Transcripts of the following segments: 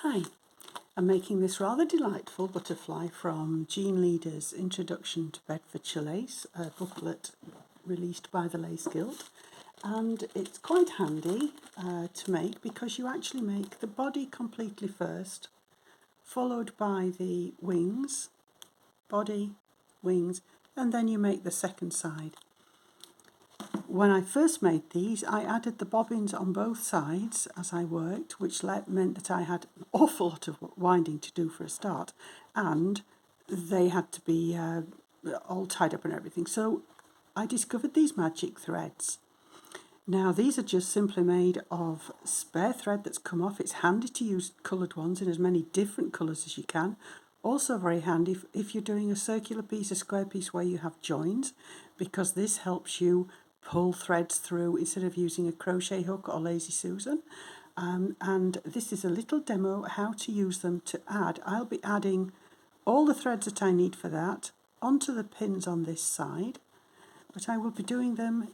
Hi, I'm making this rather delightful butterfly from Jean Leader's Introduction to Bedfordshire Lace, a booklet released by the Lace Guild, and it's quite handy to make because you actually make the body completely first, followed by the wings, body, wings, and then you make the second side. When I first made these, I added the bobbins on both sides as I worked, which meant that I had an awful lot of winding to do for a start, and they had to be all tied up and everything. So I discovered these magic threads. Now these are just simply made of spare thread that's come off. It's handy to use coloured ones in as many different colours as you can. Also very handy if you're doing a circular piece, a square piece where you have joins, because this helps you pull threads through instead of using a crochet hook or Lazy Susan. And this is a little demo how to use them to add. I'll be adding all the threads that I need for that onto the pins on this side, but I will be doing them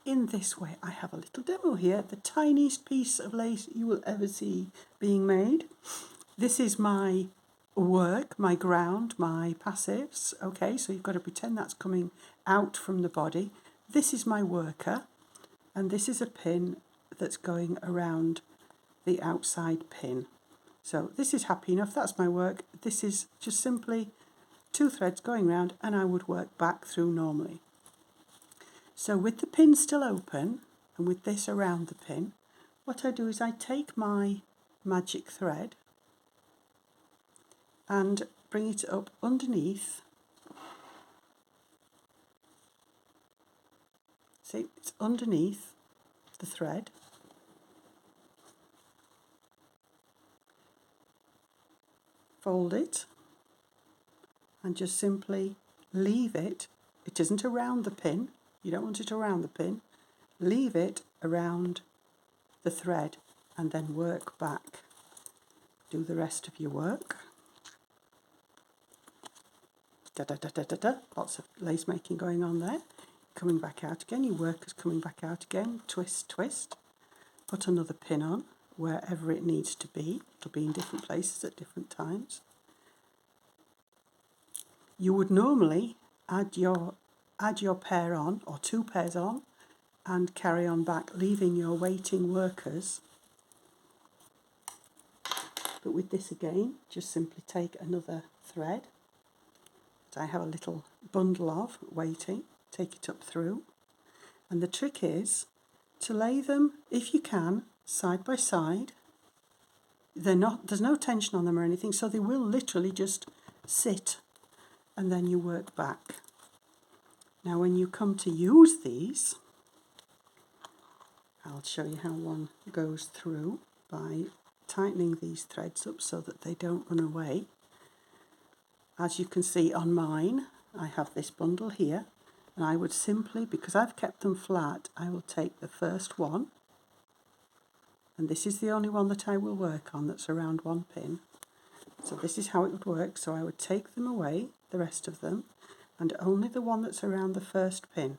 in this way. I have a little demo here, the tiniest piece of lace you will ever see being made. This is my work, my ground, my passives. Okay, so you've got to pretend that's coming out from the body. This is my worker, and this is a pin that's going around the outside pin. So this is happy enough, that's my work. This is just simply two threads going round, and I would work back through normally. So with the pin still open, and with this around the pin, what I do is I take my magic thread and bring it up underneath. See, it's underneath the thread. Fold it and just simply leave it. It isn't around the pin. You don't want it around the pin. Leave it around the thread and then work back. Do the rest of your work. Da da da da da da. Lots of lace making going on there. Coming back out again, your worker's coming back out again, twist, twist, put another pin on wherever it needs to be. It'll be in different places at different times. You would normally add your pair on, or two pairs on, and carry on back, leaving your waiting workers. But with this again, just simply take another thread that I have a little bundle of waiting. Take it up through, and the trick is to lay them, if you can, side by side. There's no tension on them or anything, so they will literally just sit, and then you work back. Now when you come to use these, I'll show you how one goes through by tightening these threads up so that they don't run away. As you can see on mine, I have this bundle here. And I would simply, because I've kept them flat, I will take the first one, and this is the only one that I will work on that's around one pin. So this is how it would work. So I would take them away, the rest of them, and only the one that's around the first pin.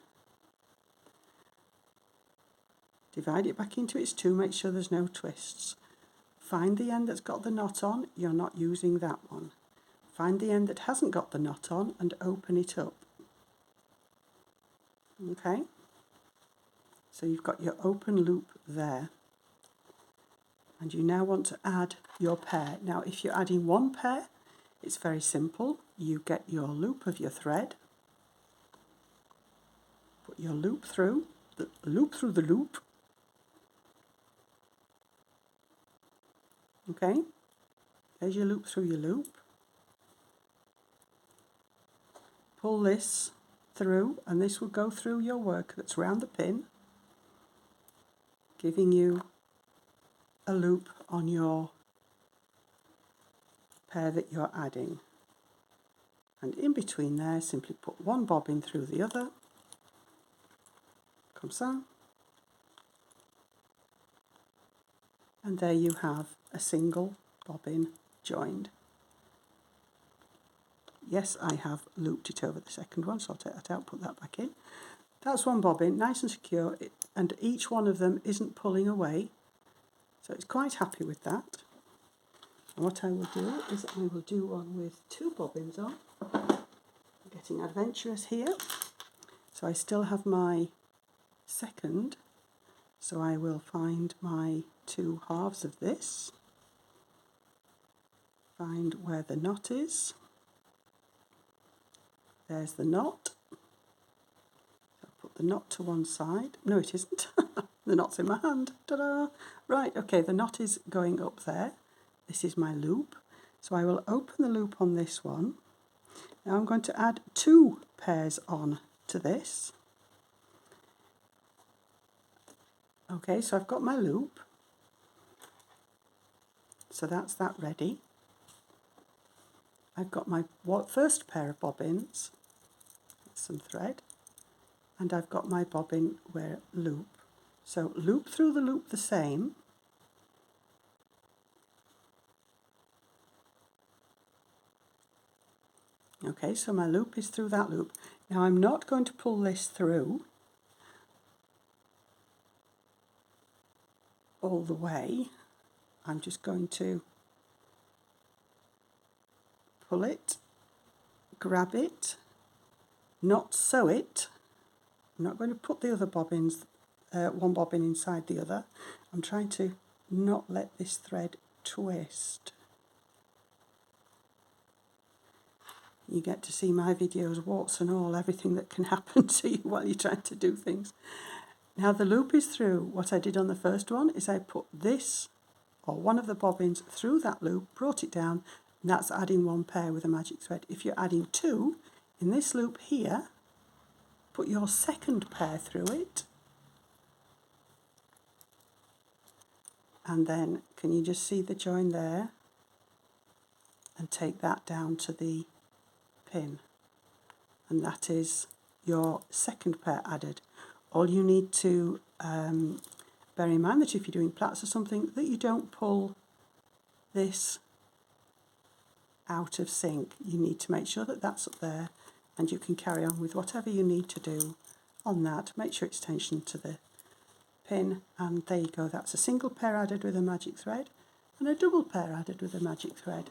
Divide it back into its two, make sure there's no twists. Find the end that's got the knot on, you're not using that one. Find the end that hasn't got the knot on and open it up. Okay, so you've got your open loop there, and you now want to add your pair. Now if you're adding one pair, it's very simple. You get your loop of your thread, put your loop through the loop. Okay, there's your loop through your loop. Pull this through, and this will go through your work that's round the pin, giving you a loop on your pair that you're adding. And in between there, simply put one bobbin through the other, comme ça, and there you have a single bobbin joined. Yes, I have looped it over the second one, so I'll take that out, put that back in. That's one bobbin, nice and secure, and each one of them isn't pulling away, so it's quite happy with that. And what I will do is I will do one with 2 bobbins on. I'm getting adventurous here. So I still have my second, so I will find my 2 halves of this, find where the knot is. There's the knot. So I'll put the knot to one side. No, it isn't. The knot's in my hand. Ta-da! Right, okay, the knot is going up there. This is my loop. So I will open the loop on this one. Now I'm going to add 2 pairs on to this. Okay, so I've got my loop. So that's that ready. I've got my first pair of bobbins, some thread, and I've got my bobbin where loop. So loop through the loop the same. Okay, so my loop is through that loop. Now I'm not going to pull this through all the way. I'm just going to pull it, grab it, not sew it. I'm not going to put the other bobbins, one bobbin inside the other. I'm trying to not let this thread twist. You get to see my videos, warts and all, everything that can happen to you while you're trying to do things. Now the loop is through. What I did on the first one is I put this, or one of the bobbins, through that loop, brought it down, and that's adding 1 pair with a magic thread. If you're adding 2 in this loop here, put your second pair through it, and then can you just see the join there, and take that down to the pin, and that is your second pair added. All you need to bear in mind that if you're doing plaits or something, that you don't pull this out of sync. You need to make sure that that's up there, and you can carry on with whatever you need to do on that. Make sure it's tensioned to the pin, and there you go. That's a single pair added with a magic thread and a double pair added with a magic thread.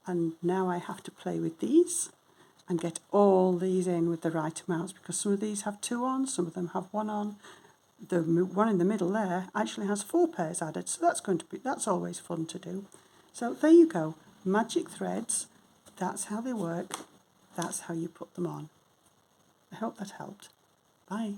And now I have to play with these and get all these in with the right amounts, because some of these have 2 on, some of them have 1 on. The one in the middle there actually has 4 pairs added, so that's always fun to do. So there you go, magic threads, that's how they work, that's how you put them on. I hope that helped. Bye.